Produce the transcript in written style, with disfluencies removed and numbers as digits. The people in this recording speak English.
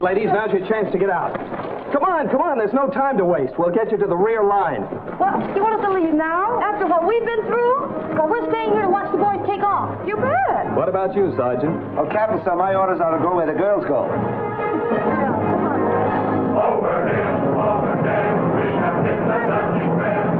Ladies, now's your chance to get out. Come on, there's no time to waste. We'll get you to the rear line. Well, you want us to leave now? After what we've been through? Well, we're staying here to watch the boys take off. You bet. What about you, Sergeant? Oh, Captain, sir, my orders are to go where the girls go. Over hill, over dale, we shall hit the Dutch trail.